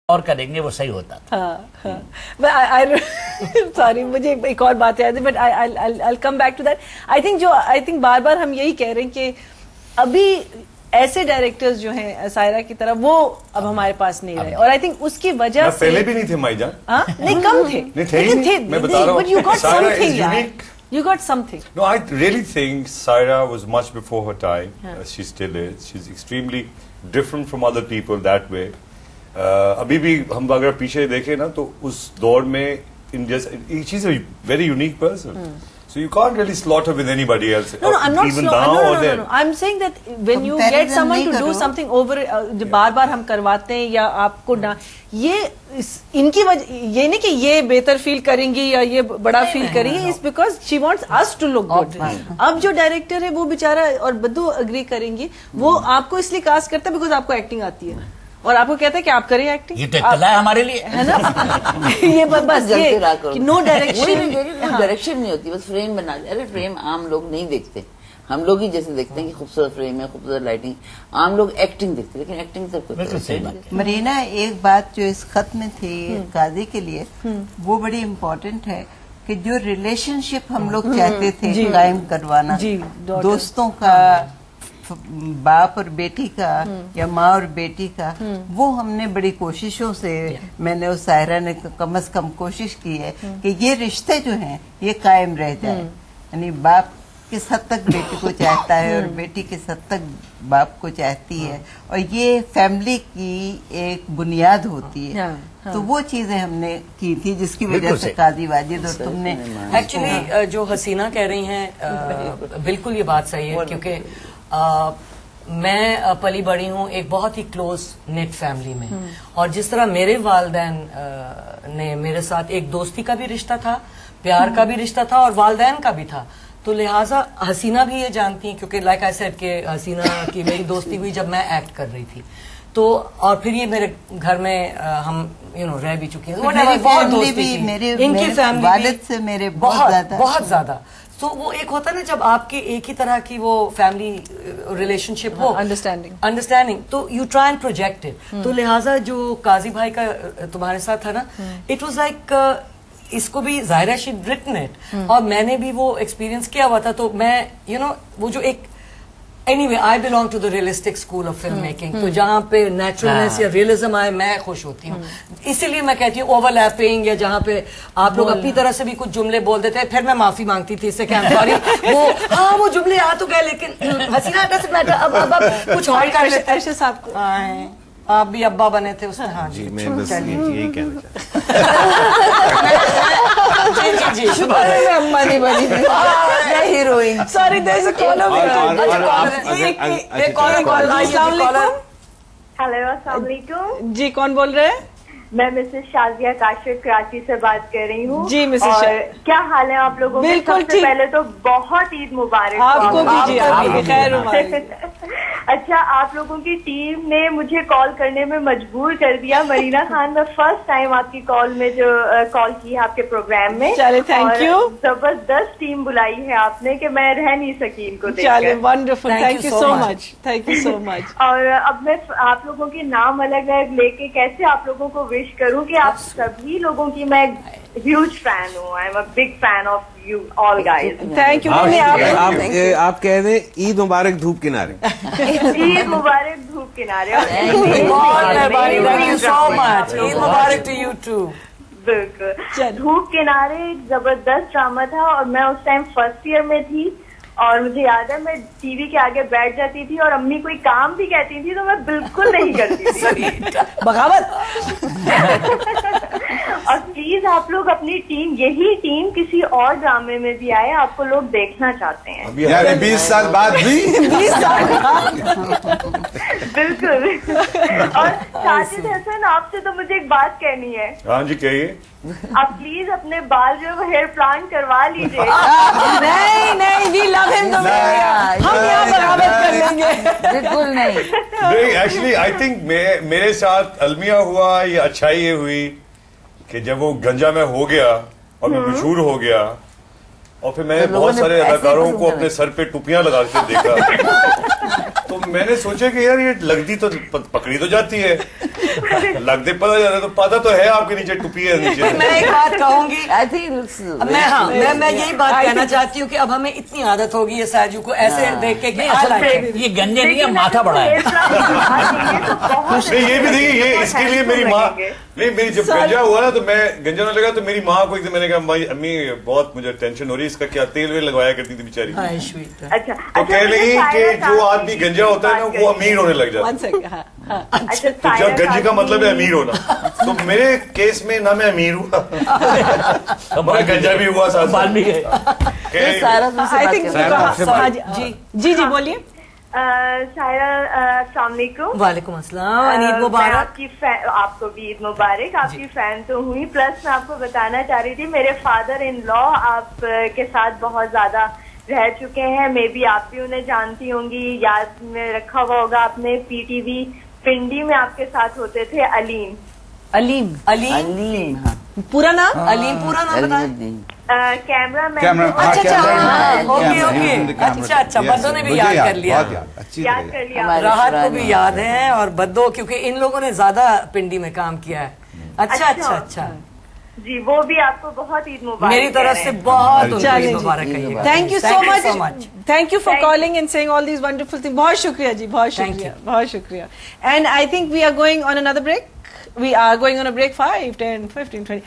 اور کریں گے وہ صحیح ہوتا تھا. سوری مجھے ایک اور بات یاد ہے but I'll come back to that. I think بار بار ہم یہی کہہ رہے ہیں کہ ابھی ایسے ڈائریکٹرز جو ہیں سائرہ کی طرح وہ اب ہمارے پاس نہیں رہے اور I think اس کی وجہ سے پہلے بھی نہیں تھے مائی جان. نہیں کم تھے میں بتا رہا ہوں. But you got something yaar. You got something. No, I really think Saira was much before her time. She still is. She's extremely different from other people that way. ابھی بھی ہم اگر پیچھے دیکھیں نا تو اس دور میں she's a very unique person. So you can't really slaughter with anybody else. No, I'm not even now or then. No. I'm saying that when you get someone to do something over, بار بار ہم کرواتے ہیں یا آپ کو یہ ان کی وجہ یہ نہیں کہ یہ بہتر فیل کریں گی یا یہ بڑا فیل کریں گی. It's because she wants us to look good. اب جو ڈائریکٹر ہے وہ بیچارہ اور بدو اگری کریں گی وہ آپ کو اس لیے کاسٹ کرتا ہے بیکاز آپ کو ایکٹنگ آتی ہے اور آپ کو کہتا ہے کہ آپ کریں ایکٹنگ. یہ تو اطلاع ہے ہمارے لیے ہے نا. یہ بس نو ڈائریکشن نہیں ہوتی بس فریم بنا دے. ارے فریم عام لوگ نہیں دیکھتے, ہم لوگ ہی جیسے دیکھتے ہیں کہ خوبصورت فریم ہے خوبصورت لائٹنگ. عام لوگ ایکٹنگ دیکھتے لیکن ایکٹنگ سب کو. مرینا ایک بات جو اس خط میں تھی قاضی کے لیے وہ بڑی امپورٹنٹ ہے کہ جو ریلیشن شپ ہم لوگ چاہتے تھے قائم کروانا دوستوں کا باپ اور بیٹی کا یا ماں اور بیٹی کا وہ ہم نے بڑی کوششوں سے میں نے اور سائرہ نے کم از کم کوشش کی ہے کہ یہ رشتے جو ہیں یہ قائم رہ جائیں. یعنی باپ کس حد تک بیٹی کو چاہتا ہے اور بیٹی کس حد تک باپ کو چاہتی ہے اور یہ فیملی کی ایک بنیاد ہوتی ہے. تو وہ چیزیں ہم نے کی تھی جس کی وجہ سے قاضی واجد اور تم نے ایکچولی جو حسینہ کہہ رہی ہیں بالکل یہ بات صحیح ہے کیونکہ میں پلی بڑی ہوں ایک بہت ہی کلوز نیٹ فیملی میں اور جس طرح میرے والدین نے میرے ساتھ ایک دوستی کا بھی رشتہ تھا, پیار کا بھی رشتہ تھا اور والدین کا بھی تھا. تو لہٰذا حسینہ بھی یہ جانتی ہیں کیونکہ لائک آئی سیڈ کہ حسینہ کی میری دوستی ہوئی جب میں ایکٹ کر رہی تھی تو اور پھر یہ میرے گھر میں ہم رہ بھی چکی ہیں. ان کی فیملی والد سے میرے بہت زیادہ. تو وہ ایک ہوتا ہے نا جب آپ کے ایک ہی طرح کی وہ فیملی ریلیشن شپ ہو انڈرسٹینڈنگ تو you try and project it. تو لہٰذا جو قاضی بھائی کا تمہارے ساتھ تھا نا اٹ واز لائک اس کو بھی ظاہر ہے شی ریٹن اٹ اور میں نے بھی وہ ایکسپیرینس کیا ہوا تھا. تو میں وہ جو ایک anyway I belong to the realistic school of film making. تو جہاں پہ نیچرلنس یا ریئلزم آئے میں خوش ہوتی ہوں. اسی لیے میں کہتی ہوں اوور لیپنگ یا جہاں پہ آپ لوگ اپنی طرح سے بھی کچھ جملے بول دیتے پھر میں معافی مانگتی تھی اس سے کہ سوری وہ جملے آ تو گئے لیکن حسینہ ڈزنٹ میٹر. اب کچھ اور کر لیتے ہیں. صاحب کو آپ بھی ابا بنے تھے اس میں. ہاں جی میں بس یہی کہنا چاہتا جی اما نہیں بنی heroine. Sorry there is a caller. Hello السلام علیکم. جی کون بول رہے ہیں؟ میں مسز شازیہ کاشف کراچی سے بات کر رہی ہوں. جی مسز کیا حال ہے آپ لوگوں کے؟ سب سے پہلے تو بہت عید مبارک آپ کو بھی. خیر اچھا آپ لوگوں کی ٹیم نے مجھے کال کرنے میں مجبور کر دیا. مرینا خان میں فرسٹ ٹائم آپ کی کال میں جو کال کی ہے آپ کے پروگرام میں. چلے تھینک یو. زبردست ٹیم بلائی ہے آپ نے کہ میں رہ نہیں سکی ان کو دیکھ کر. Wonderful. Thank you so much. Thank you so much. اور اب میں آپ لوگوں کے نام الگ الگ لے کے کیسے آپ لوگوں کو وش کروں کہ آپ سبھی لوگوں کی میں ہیوج فین ہوں. I am a big fan of you all guys. Thank you. آپ کہہ دیں عید مبارک دھوپ کنارے. عید مبارک دھوپ کنارے. بالکل دھوپ کنارے ایک زبردست ڈرامہ تھا اور میں اس ٹائم فرسٹ ایئر میں تھی اور مجھے یاد ہے میں ٹی وی کے آگے بیٹھ جاتی تھی اور امی کوئی کام بھی کہتی تھی تو میں بالکل نہیں کرتی تھی. بغاوت. اور پلیز آپ لوگ اپنی ٹیم یہی ٹیم کسی اور ڈرامے میں بھی آئے, آپ کو لوگ دیکھنا چاہتے ہیں. 20 سال بعد بھی. بالکل. اور ساجد حسن آپ سے تو مجھے ایک بات کہنی ہے. ہاں جی کہیے. آپ پلیز اپنے بال جو ہے ہیئر پلانٹ کروا لیجیے. نہیں وی لو ہم. ہم یہاں بغاوت کر لیں گے. بالکل نہیں. ایکچولی آئی تھنک میرے ساتھ المیہ ہوا یہ اچھائی یہ ہوئی کہ جب وہ گنجا میں ہو گیا اور میں مشہور ہو گیا اور پھر میں نے بہت سارے اداکاروں کو اپنے سر پہ ٹوپیاں لگا کے دیکھا تو میں نے سوچا کہ یار یہ لگتی تو پکڑی تو جاتی ہے, لگتے پتا جاتا تو پتا تو ہے آپ کے نیچے ٹوپی ہے نیچے. میں ایک بات کہوں گی, آئی تھنک میں یہی بات کہنا چاہتی ہوں کہ اب ہمیں اتنی عادت ہوگی ہے ساجو کو ایسے دیکھ کے کہ یہ گنجے نہیں ہے, ماتھا بڑا ہے. یہ بھی دیکھیے, یہ اس کے لیے میری ماں نہیں, میری جب گنجا ہوا نا تو میں گنجا نہ لگا تو میری ماں کو ایک دن میں نے کہا امی بہت مجھے ٹینشن ہو رہی ہے, اس کا کیا تیل ویل لگوایا کرتی تھی بیچاری. تو کہہ لگی کہ جو آدمی گنجا ہوتا ہے نا وہ امیر ہونے لگ جاتا ہے. تو جب گنجی کا مطلب ہے امیر ہونا, تو میرے کیس میں نہ میں امیر ہوں میں گنجا بھی ہوا ساتھ بال بھی گئے. جی جی بولیے. شاعرہ السلام علیکم. وعلیکم السلام, عید مبارک. آپ کو بھی عید مبارک. آپ کی فین تو ہوئی, پلس میں آپ کو بتانا چاہ رہی تھی میرے فادر ان لا آپ کے ساتھ بہت زیادہ رہ چکے ہیں, میں بھی آپ بھی انہیں جانتی ہوں گی, یاد میں رکھا ہوا ہوگا آپ نے, پی ٹی وی پنڈی میں آپ کے ساتھ ہوتے تھے. علیم پورا نام علیم, پورا نام بتائیں. کیمرہ مین. اچھا بدو نے بھی یاد کر لیا, یاد کر لیا. راحت کو بھی یاد ہے اور بدو, کیونکہ ان لوگوں نے زیادہ پنڈی میں کام کیا ہے. اچھا جی, وہ بھی آپ کو بہت عید مبارک. میری طرف سے بہت عید مبارک ہے. Thank you so much, thank you for calling and seeing all these wonderful thing. بہت شکریہ جی, بہت شکریہ, بہت شکریہ. And I think we are going on another break. We are going on a break, 5, 10, 15, 20.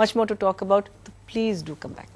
much more to talk about. Please do come back.